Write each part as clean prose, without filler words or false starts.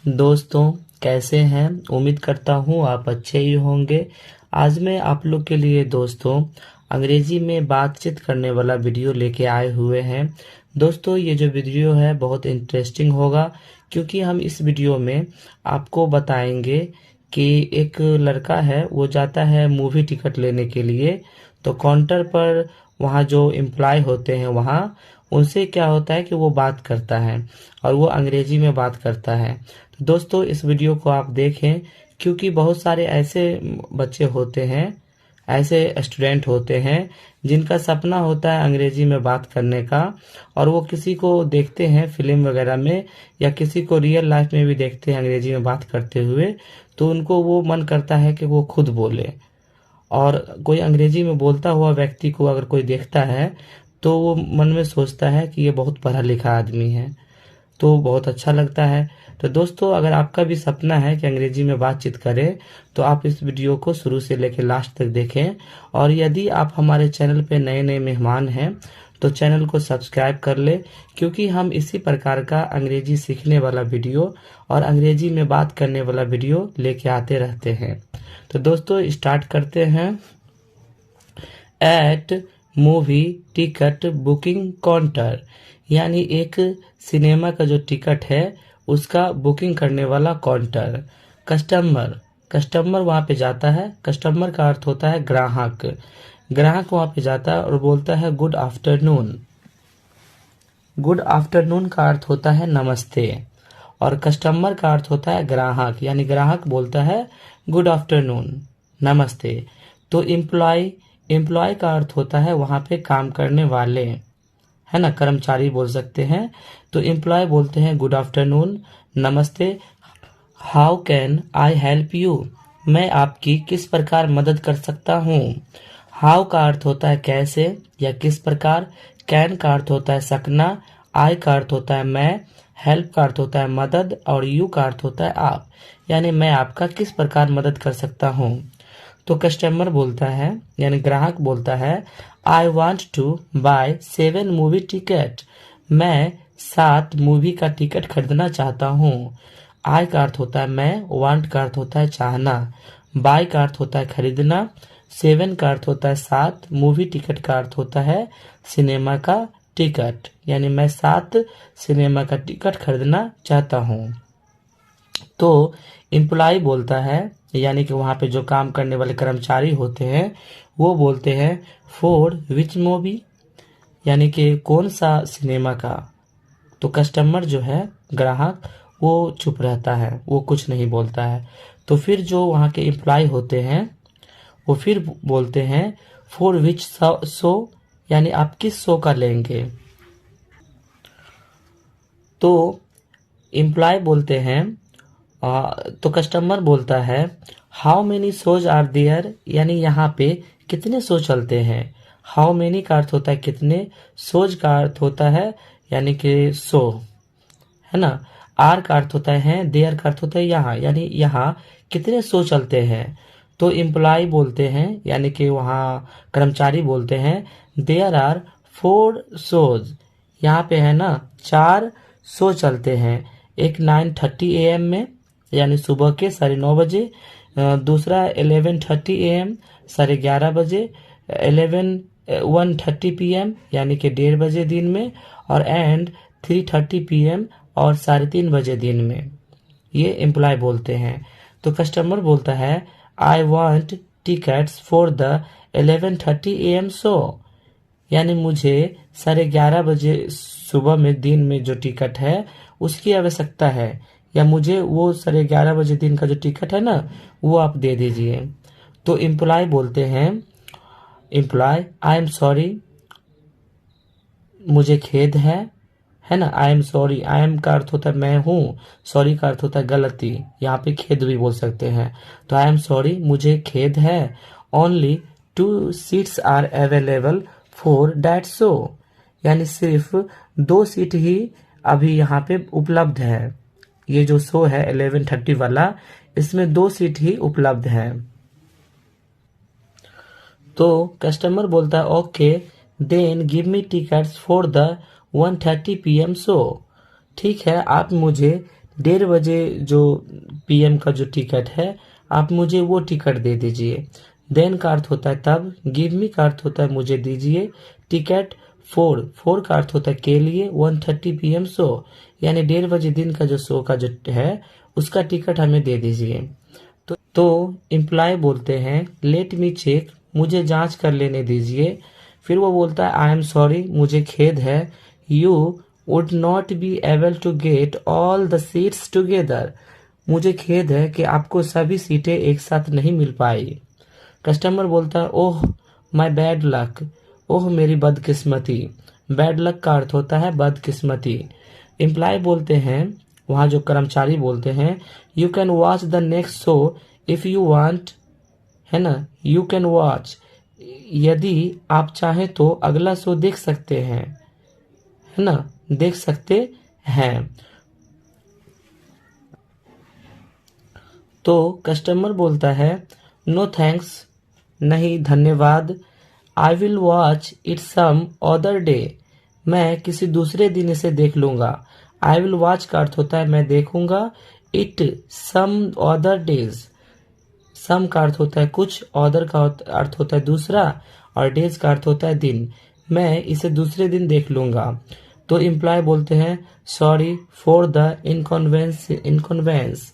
दोस्तों, कैसे हैं? उम्मीद करता हूँ आप अच्छे ही होंगे। आज मैं आप लोग के लिए दोस्तों अंग्रेजी में बातचीत करने वाला वीडियो लेके आए हुए हैं। दोस्तों, ये जो वीडियो है बहुत इंटरेस्टिंग होगा, क्योंकि हम इस वीडियो में आपको बताएंगे कि एक लड़का है, वो जाता है मूवी टिकट लेने के लिए। तो काउंटर पर वहाँ जो एम्प्लॉय होते हैं, वहाँ उनसे क्या होता है कि वो बात करता है और वो अंग्रेजी में बात करता है। तो दोस्तों, इस वीडियो को आप देखें, क्योंकि बहुत सारे ऐसे बच्चे होते हैं, ऐसे स्टूडेंट होते हैं जिनका सपना होता है अंग्रेजी में बात करने का, और वो किसी को देखते हैं फिल्म वगैरह में या किसी को रियल लाइफ में भी देखते हैं अंग्रेजी में बात करते हुए, तो उनको वो मन करता है कि वो खुद बोले। और कोई अंग्रेजी में बोलता हुआ व्यक्ति को अगर कोई देखता है तो वो मन में सोचता है कि ये बहुत पढ़ा लिखा आदमी है, तो बहुत अच्छा लगता है। तो दोस्तों, अगर आपका भी सपना है कि अंग्रेजी में बातचीत करें, तो आप इस वीडियो को शुरू से लेकर लास्ट तक देखें। और यदि आप हमारे चैनल पे नए नए मेहमान हैं तो चैनल को सब्सक्राइब कर ले, क्योंकि हम इसी प्रकार का अंग्रेजी सीखने वाला वीडियो और अंग्रेजी में बात करने वाला वीडियो लेके आते रहते हैं। तो दोस्तों, स्टार्ट करते हैं। At movie ticket booking counter, यानी एक सिनेमा का जो टिकट है उसका बुकिंग करने वाला काउंटर। कस्टमर, कस्टमर वहां पे जाता है। कस्टमर का अर्थ होता है ग्राहक। ग्राहक वहां पे जाता है और बोलता है गुड आफ्टरनून। गुड आफ्टरनून का अर्थ होता है नमस्ते, और कस्टमर का अर्थ होता है ग्राहक, यानी ग्राहक बोलता है गुड आफ्टरनून, नमस्ते। तो एम्प्लॉय, एम्प्लॉय का अर्थ होता है वहां पे काम करने वाले, है ना, कर्मचारी बोल सकते हैं। तो एम्प्लॉय बोलते हैं गुड आफ्टरनून, नमस्ते। How can I help you, मैं आपकी किस प्रकार मदद कर सकता हूँ। हाउ का अर्थ होता है कैसे या किस प्रकार। कैन का अर्थ होता है सकना। आई का अर्थ होता है मैं। हेल्प का अर्थ होता है मदद, और यू का अर्थ होता है आप, यानी मैं आपका किस प्रकार मदद कर सकता हूँ। तो कस्टमर बोलता है, यानी ग्राहक बोलता है I want to buy 7 movie ticket, मैं 7 मूवी का टिकट खरीदना चाहता हूँ। आई का अर्थ होता है मैं, वांट का अर्थ होता है चाहना, बाय का अर्थ होता है खरीदना, 7 का अर्थ होता है 7, मूवी टिकट का अर्थ होता है सिनेमा का टिकट, यानी मैं 7 सिनेमा का टिकट खरीदना चाहता हूँ। तो एम्प्लॉय बोलता है, यानी कि वहां पे जो काम करने वाले कर्मचारी होते हैं, वो बोलते हैं फॉर विच मूवी, यानी कि कौन सा सिनेमा का। तो कस्टमर जो है, ग्राहक, वो चुप रहता है, वो कुछ नहीं बोलता है। तो फिर जो वहाँ के एम्प्लॉय होते हैं वो फिर बोलते हैं फॉर विच शो, यानी आप किस शो का लेंगे। तो एम्प्लॉय बोलते हैं, तो कस्टमर बोलता है how many shows are there, यानी यहाँ पे कितने शो चलते हैं। हाउ मेनी का अर्थ होता है कितने, शोज का अर्थ होता है यानी कि शो, है ना। आर का अर्थ होता है, देयर का अर्थ होता है यहाँ, यानी यहाँ कितने शो चलते हैं। तो एम्प्लॉय बोलते हैं, यानी कि वहाँ कर्मचारी बोलते हैं देयर आर 4 शोज, यहाँ पे है ना 4 शो चलते हैं। एक 9:30 AM में, यानी सुबह के 9:30 बजे, दूसरा 11:30 AM 11:30 बजे, 1:30 PM यानी कि 1:30 बजे दिन में, और एंड 3:30 PM और 3:30 बजे दिन में। ये एम्प्लॉय बोलते हैं। तो कस्टमर बोलता है I want tickets for the 11:30 AM show, यानी मुझे 11:30 बजे सुबह में दिन में जो टिकट है उसकी आवश्यकता है, या मुझे वो 11:30 बजे दिन का जो टिकट है ना वो आप दे दीजिए। तो एम्प्लॉय बोलते हैं, एम्प्लॉय आई एम सॉरी, मुझे खेद है ना। I am sorry, I am का अर्थ होता है मैं हूँ, सॉरी का अर्थ होता है गलती, यहाँ पे खेद भी बोल सकते हैं। तो आई एम सॉरी, मुझे खेद है। Only 2 seats are available for that show, यानी सिर्फ 2 सीट ही अभी यहाँ पे उपलब्ध है। ये जो शो है 11:30 वाला, इसमें 2 सीट ही उपलब्ध है। तो कस्टमर बोलता है okay then give me tickets for the 1:30 PM show, ठीक है आप मुझे 1:30 बजे जो PM का जो टिकट है आप मुझे वो टिकट दे दीजिए। देन का अर्थ होता है तब, गिव मी का अर्थ होता है मुझे दीजिए, टिकट फोर का अर्थ होता है के लिए, 1:30 PM शो यानी 1:30 बजे दिन का जो शो का जो है उसका टिकट हमें दे दीजिए। तो एम्प्लॉय बोलते हैं लेट मी चेक, मुझे जांच कर लेने दीजिए। फिर वो बोलता है आई एम सॉरी, मुझे खेद है, you would not be able to get all the seats together, मुझे खेद है कि आपको सभी सीटें एक साथ नहीं मिल पाई। कस्टमर बोलता है ओह माय बैड लक, ओह मेरी बदकिस्मती। बैड लक का अर्थ होता है बदकिस्मती। एम्प्लॉय बोलते हैं, वहां जो कर्मचारी बोलते हैं, you can watch the next show if you want, है ना, यू कैन वॉच, यदि आप चाहें तो अगला शो देख सकते हैं, है ना, देख सकते हैं। तो कस्टमर बोलता है नो थैंक्स, नहीं धन्यवाद, I will watch it some other day, मैं किसी दूसरे दिन इसे देख लूंगा। आई विल वॉच का अर्थ होता है मैं देखूंगा, इट सम अदर डेज, सम का अर्थ होता है कुछ, अदर का अर्थ होता है दूसरा, और डेज का अर्थ होता है दिन, मैं इसे दूसरे दिन देख लूंगा। तो एम्प्लॉय बोलते हैं सॉरी फॉर द इनकन्वेंस,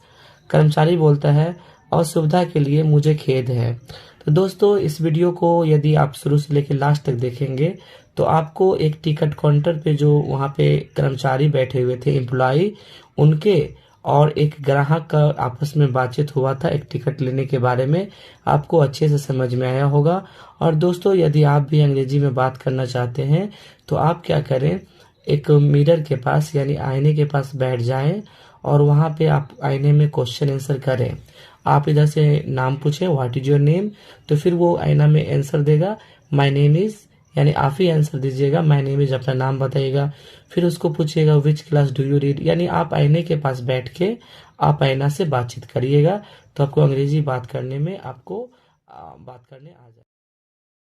कर्मचारी बोलता है असुविधा के लिए मुझे खेद है। तो दोस्तों इस वीडियो को यदि आप शुरू से लेकर लास्ट तक देखेंगे तो आपको एक टिकट काउंटर पे जो वहाँ पे कर्मचारी बैठे हुए थे एम्प्लॉय, उनके और एक ग्राहक का आपस में बातचीत हुआ था एक टिकट लेने के बारे में, आपको अच्छे से समझ में आया होगा। और दोस्तों यदि आप भी अंग्रेजी में बात करना चाहते हैं तो आप क्या करें, एक मिरर के पास यानी आईने के पास बैठ जाएं और वहां पे आप आईने में क्वेश्चन आंसर करें। आप इधर से नाम पूछें व्हाट इज योर नेम, तो फिर वो आईना में आंसर देगा माय नेम इज, यानी आप ही आंसर दीजिएगा माय नेम इज, अपना नाम बताइएगा। फिर उसको पूछिएगा which class do you read, यानी आप आईने के पास बैठ के आप आईना से बातचीत करिएगा, तो आपको अंग्रेजी बात करने में आपको बात करने आ जाए।